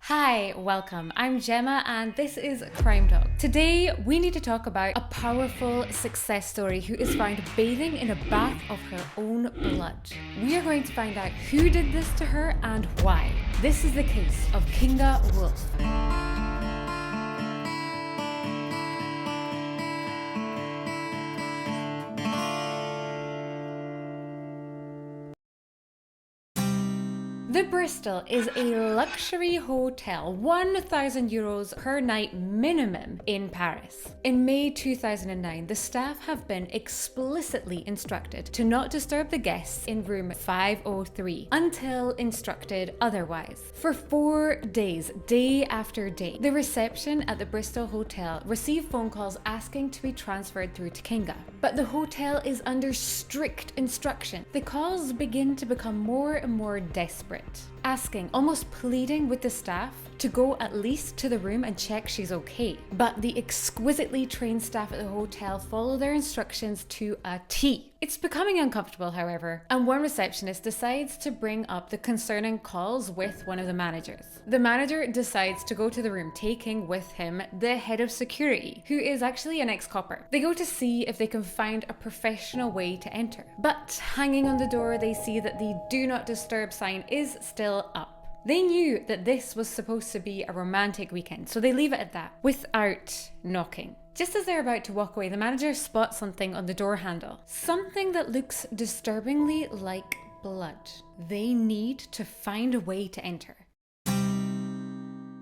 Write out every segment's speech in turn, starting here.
Hi, welcome. I'm Gemma and this is Crime Dog. Today we need to talk about a powerful success story who is found bathing in a bath of her own blood. We are going to find out who did this to her and why. This is the case of Kinga Wolf. The Bristol is a luxury hotel, €1,000 per night minimum in Paris. In May 2009, the staff have been explicitly instructed to not disturb the guests in room 503 until instructed otherwise. For 4 days, day after day, the reception at the Bristol Hotel received phone calls asking to be transferred through to Kinga. But the hotel is under strict instruction. The calls begin to become more and more desperate, asking, almost pleading with the staff to go at least to the room and check she's okay. But the exquisitely trained staff at the hotel follow their instructions to a T. It's becoming uncomfortable, however, and one receptionist decides to bring up the concerning calls with one of the managers. The manager decides to go to the room, taking with him the head of security, who is actually an ex-copper. They go to see if they can find a professional way to enter. But hanging on the door, they see that the do not disturb sign is still up. They knew that this was supposed to be a romantic weekend, so they leave it at that, without knocking. Just as they're about to walk away, the manager spots something on the door handle. Something that looks disturbingly like blood. They need to find a way to enter.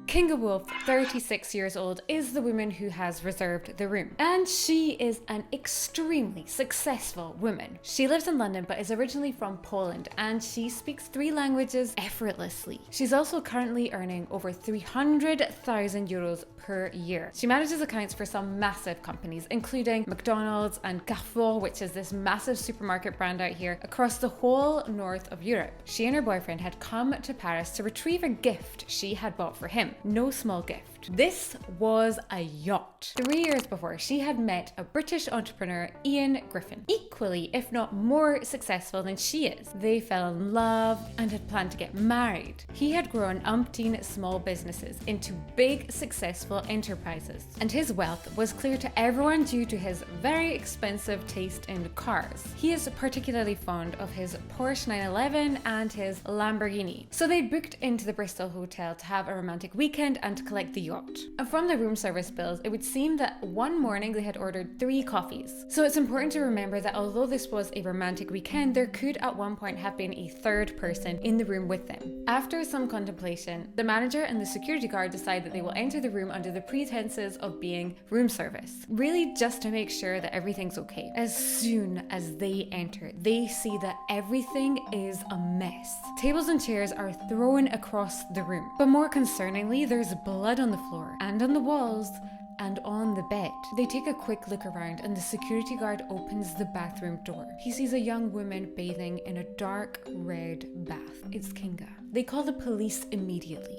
Kinga Wolf, 36 years old, is the woman who has reserved the room. And she is an extremely successful woman. She lives in London but is originally from Poland and she speaks 3 languages effortlessly. She's also currently earning over €300,000 per year. She manages accounts for some massive companies, including McDonald's and Carrefour, which is this massive supermarket brand out here, across the whole north of Europe. She and her boyfriend had come to Paris to retrieve a gift she had bought for him. No small gift. This was a yacht. 3 years before, she had met a British entrepreneur, Ian Griffin, equally, if not more successful than she is. They fell in love and had planned to get married. He had grown umpteen small businesses into big, successful enterprises, and his wealth was clear to everyone due to his very expensive taste in cars. He is particularly fond of his Porsche 911 and his Lamborghini. So they booked into the Bristol Hotel to have a romantic weekend and to collect the yacht. And from the room service bills, it would seem that one morning they had ordered 3 coffees. So it's important to remember that although this was a romantic weekend, there could at one point have been a third person in the room with them. After some contemplation, the manager and the security guard decide that they will enter the room under the pretenses of being room service, really just to make sure that everything's okay. As soon as they enter, they see that everything is a mess. Tables and chairs are thrown across the room, but more concerningly, there's blood on the floor and on the walls and on the bed. They take a quick look around and the security guard opens the bathroom door. He sees a young woman bathing in a dark red bath. It's Kinga. They call the police immediately.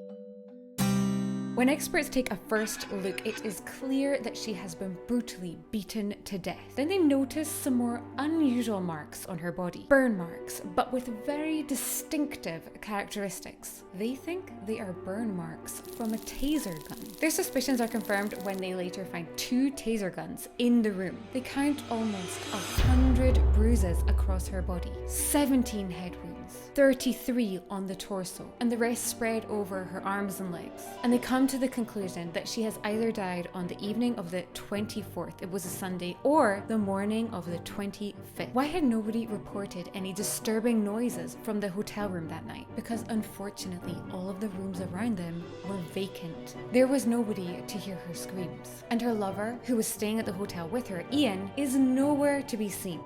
When experts take a first look, it is clear that she has been brutally beaten to death. Then they notice some more unusual marks on her body. Burn marks, but with very distinctive characteristics. They think they are burn marks from a taser gun. Their suspicions are confirmed when they later find 2 taser guns in the room. They count almost 100 bruises across her body, 17 head wounds, 33 on the torso, and the rest spread over her arms and legs. And they come to the conclusion that she has either died on the evening of the 24th, it was a Sunday, or the morning of the 25th. Why had nobody reported any disturbing noises from the hotel room that night? Because unfortunately, all of the rooms around them were vacant. There was nobody to hear her screams. And her lover, who was staying at the hotel with her, Ian, is nowhere to be seen.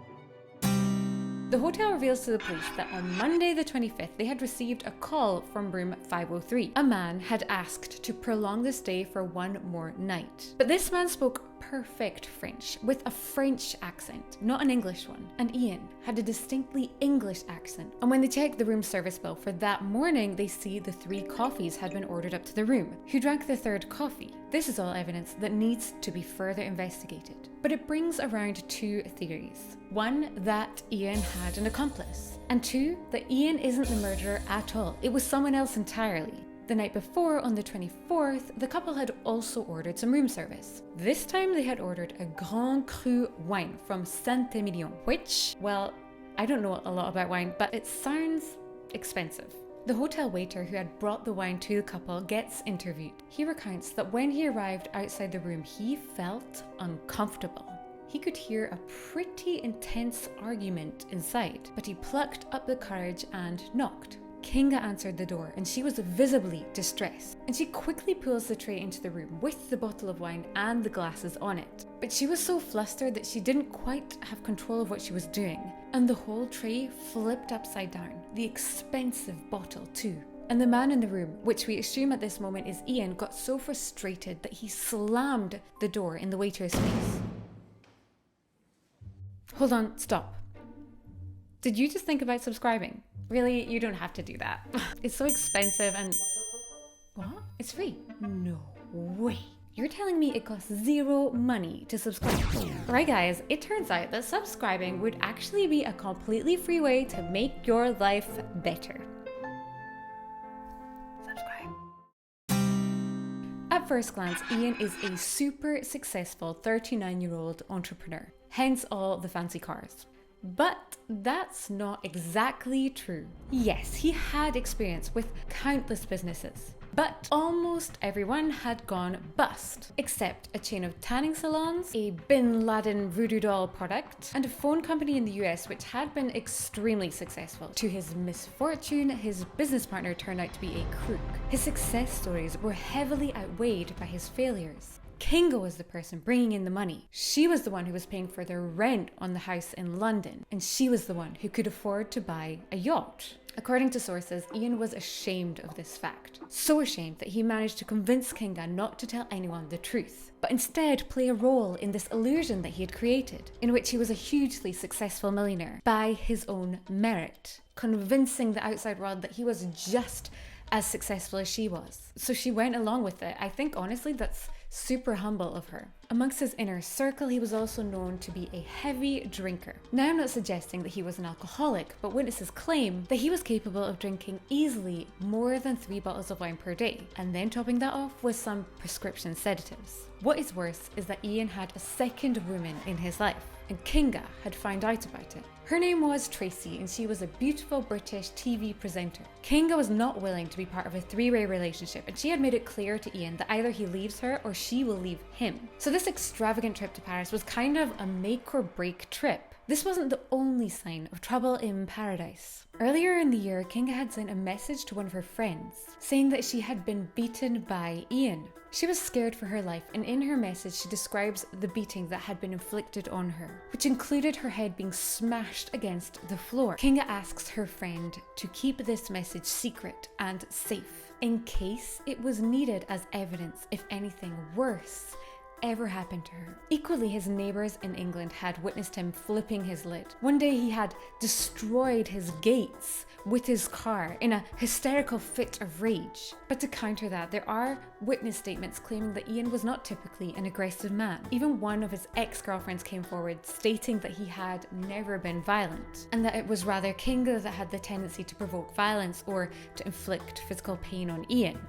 The hotel reveals to the police that on Monday the 25th, they had received a call from room 503. A man had asked to prolong the stay for 1 more night. But this man spoke perfect French with a French accent, not an English one. And Ian had a distinctly English accent. And when they check the room service bill for that morning, they see the 3 coffees had been ordered up to the room. Who drank the 3rd coffee? This is all evidence that needs to be further investigated. But it brings around 2 theories. 1, that Ian had an accomplice. And 2, that Ian isn't the murderer at all. It was someone else entirely. The night before, on the 24th, the couple had also ordered some room service. This time they had ordered a Grand Cru wine from Saint-Emilion, which, well, I don't know a lot about wine, but it sounds expensive. The hotel waiter who had brought the wine to the couple gets interviewed. He recounts that when he arrived outside the room, he felt uncomfortable. He could hear a pretty intense argument inside, but he plucked up the courage and knocked. Kinga answered the door and she was visibly distressed, and she quickly pulls the tray into the room with the bottle of wine and the glasses on it. But she was so flustered that she didn't quite have control of what she was doing, and the whole tray flipped upside down, the expensive bottle too. And the man in the room, which we assume at this moment is Ian, got so frustrated that he slammed the door in the waiter's face. Hold on, stop. Did you just think about subscribing? Really, you don't have to do that. It's so expensive and... What? It's free? No way. You're telling me it costs zero money to subscribe? Right guys, it turns out that subscribing would actually be a completely free way to make your life better. Subscribe. At first glance, Ian is a super successful 39-year-old entrepreneur, hence all the fancy cars. But that's not exactly true. Yes, he had experience with countless businesses, but almost everyone had gone bust, except a chain of tanning salons, a Bin Laden voodoo doll product, and a phone company in the US which had been extremely successful. To his misfortune, his business partner turned out to be a crook. His success stories were heavily outweighed by his failures. Kinga was the person bringing in the money. She was the one who was paying for the rent on the house in London, and she was the one who could afford to buy a yacht. According to sources, Ian was ashamed of this fact. So ashamed that he managed to convince Kinga not to tell anyone the truth, but instead play a role in this illusion that he had created, in which he was a hugely successful millionaire by his own merit, convincing the outside world that he was just as successful as she was. So she went along with it. I think honestly that's super humble of her. Amongst his inner circle, he was also known to be a heavy drinker. Now, I'm not suggesting that he was an alcoholic, but witnesses claim that he was capable of drinking easily more than 3 bottles of wine per day, and then topping that off with some prescription sedatives. What is worse is that Ian had a second woman in his life, and Kinga had found out about it. Her name was Tracy, and she was a beautiful British TV presenter. Kinga was not willing to be part of a 3-way relationship, and she had made it clear to Ian that either he leaves her or she will leave him. So this extravagant trip to Paris was kind of a make or break trip. This wasn't the only sign of trouble in paradise. Earlier in the year, Kinga had sent a message to one of her friends, saying that she had been beaten by Ian. She was scared for her life, and in her message she describes the beating that had been inflicted on her, which included her head being smashed against the floor. Kinga asks her friend to keep this message secret and safe, in case it was needed as evidence if anything worse ever happened to her. Equally, his neighbours in England had witnessed him flipping his lid. One day he had destroyed his gates with his car in a hysterical fit of rage. But to counter that, there are witness statements claiming that Ian was not typically an aggressive man. Even one of his ex-girlfriends came forward stating that he had never been violent, and that it was rather Kinga that had the tendency to provoke violence or to inflict physical pain on Ian.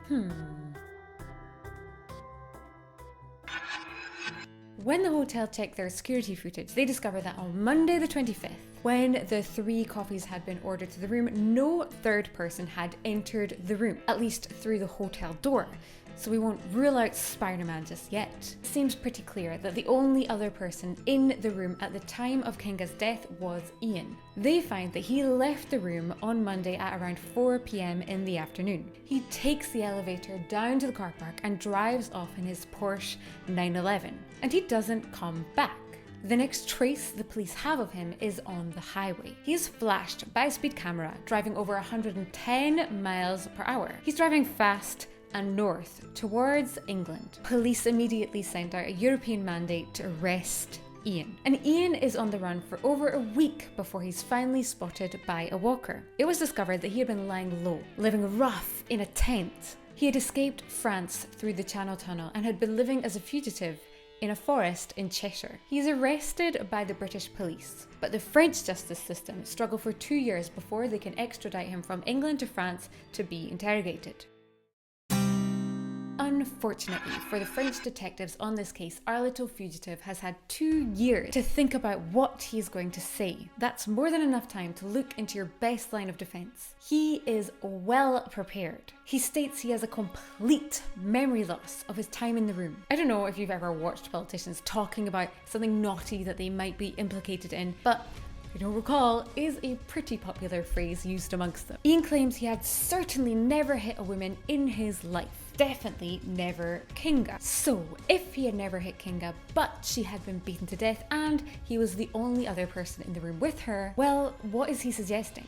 When the hotel checked their security footage, they discovered that on Monday the 25th, when the 3 coffees had been ordered to the room, no third person had entered the room, at least through the hotel door. So we won't rule out Spider-Man just yet. It seems pretty clear that the only other person in the room at the time of Kinga's death was Ian. They find that he left the room on Monday at around 4 p.m. in the afternoon. He takes the elevator down to the car park and drives off in his Porsche 911, and he doesn't come back. The next trace the police have of him is on the highway. He is flashed by a speed camera, driving over 110 miles per hour. He's driving fast and north towards England. Police immediately sent out a European mandate to arrest Ian. And Ian is on the run for over a week before he's finally spotted by a walker. It was discovered that he had been lying low, living rough in a tent. He had escaped France through the Channel Tunnel and had been living as a fugitive in a forest in Cheshire. He's arrested by the British police, but the French justice system struggled for 2 years before they can extradite him from England to France to be interrogated. unfortunately for the French detectives on this case, our little fugitive has had 2 years to think about what he's going to say. That's more than enough time to look into your best line of defense. He is well prepared. He states he has a complete memory loss of his time in the room. I don't know if you've ever watched politicians talking about something naughty that they might be implicated in, but if you don't recall, is a pretty popular phrase used amongst them. Ian claims he had certainly never hit a woman in his life. Definitely never Kinga. So, if he had never hit Kinga, but she had been beaten to death and he was the only other person in the room with her, well, what is he suggesting?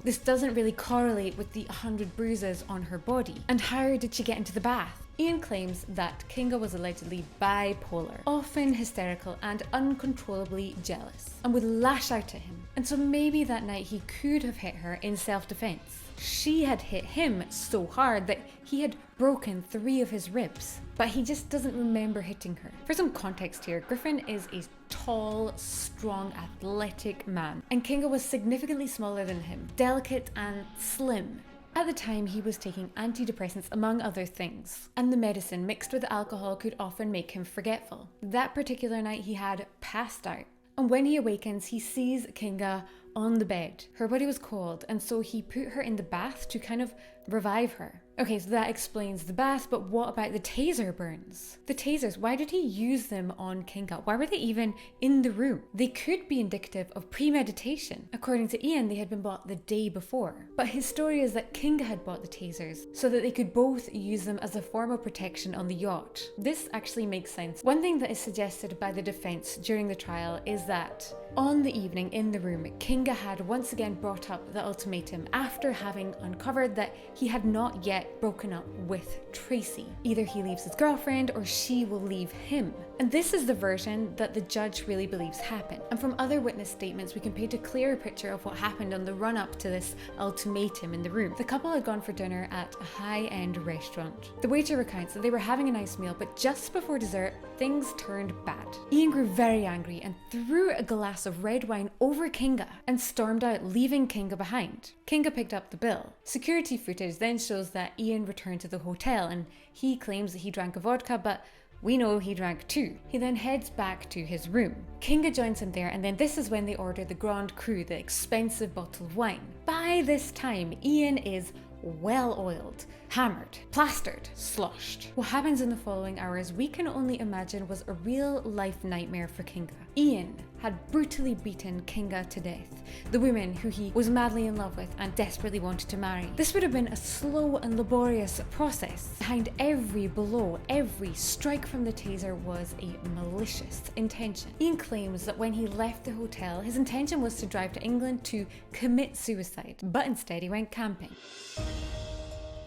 This doesn't really correlate with the 100 bruises on her body. And how did she get into the bath? Ian claims that Kinga was allegedly bipolar, often hysterical and uncontrollably jealous, and would lash out at him. And so maybe that night he could have hit her in self-defense. She had hit him so hard that he had broken 3 of his ribs, but he just doesn't remember hitting her. For some context here, Griffin is a tall, strong, athletic man, and Kinga was significantly smaller than him, delicate and slim. At the time, he was taking antidepressants among other things, and the medicine mixed with alcohol could often make him forgetful. That particular night, he had passed out, and when he awakens, he sees Kinga on the bed. Her body was cold, and so he put her in the bath to kind of revive her. Okay, so that explains the bath, but what about the taser burns? The tasers, why did he use them on Kinga? Why were they even in the room? They could be indicative of premeditation. According to Ian, they had been bought the day before. But his story is that Kinga had bought the tasers so that they could both use them as a form of protection on the yacht. This actually makes sense. One thing that is suggested by the defense during the trial is that on the evening in the room, Kinga had once again brought up the ultimatum after having uncovered that he had not yet broken up with Tracy. Either he leaves his girlfriend or she will leave him. And this is the version that the judge really believes happened. And from other witness statements, we can paint a clearer picture of what happened on the run-up to this ultimatum in the room. The couple had gone for dinner at a high-end restaurant. The waiter recounts that they were having a nice meal, but just before dessert, things turned bad. Ian grew very angry and threw a glass of red wine over Kinga and stormed out, leaving Kinga behind. Kinga picked up the bill. Security footage then shows that Ian returned to the hotel and he claims that he drank a vodka, but we know he drank 2. He then heads back to his room. Kinga joins him there, and then this is when they order the Grand Cru, the expensive bottle of wine. By this time, Ian is well oiled, hammered, plastered, sloshed. What happens in the following hours we can only imagine was a real life nightmare for Kinga. Ian had brutally beaten Kinga to death, the woman who he was madly in love with and desperately wanted to marry. This would have been a slow and laborious process. Behind every blow, every strike from the taser was a malicious intention. Ian claims that when he left the hotel, his intention was to drive to England to commit suicide, but instead he went camping.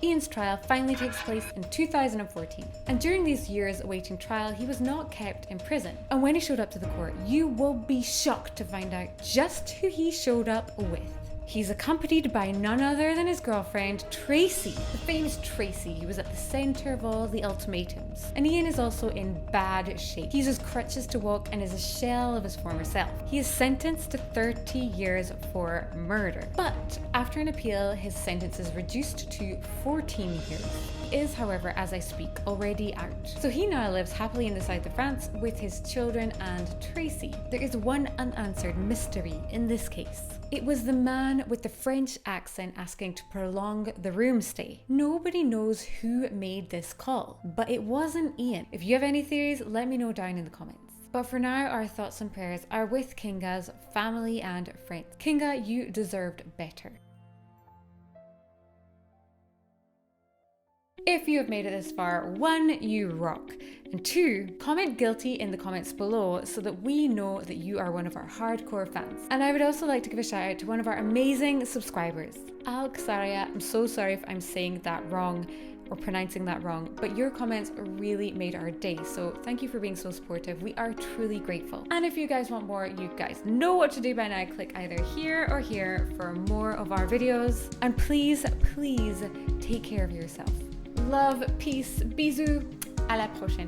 Ian's trial finally takes place in 2014, and during these years awaiting trial, he was not kept in prison. And when he showed up to the court, you will be shocked to find out just who he showed up with. He's accompanied by none other than his girlfriend, Tracy. The famous Tracy, who was at the centre of all the ultimatums. And Ian is also in bad shape. He uses crutches to walk and is a shell of his former self. He is sentenced to 30 years for murder. But after an appeal, his sentence is reduced to 14 years. He is, however, as I speak, already out. So he now lives happily in the south of France with his children and Tracy. There is one unanswered mystery in this case. It was the man with the French accent asking to prolong the room stay. Nobody knows who made this call, but it wasn't Ian. If you have any theories, let me know down in the comments. But for now, our thoughts and prayers are with Kinga's family and friends. Kinga, you deserved better. If you have made it this far, 1, you rock, and 2, comment guilty in the comments below so that we know that you are one of our hardcore fans. And I would also like to give a shout out to one of our amazing subscribers, Al Ksaria. I'm so sorry if I'm saying that wrong or pronouncing that wrong, but your comments really made our day, so thank you for being so supportive. We are truly grateful. And if you guys want more, you guys know what to do by now. Click either here or here for more of our videos. And please, please take care of yourself. Love, peace, bisous, à la prochaine.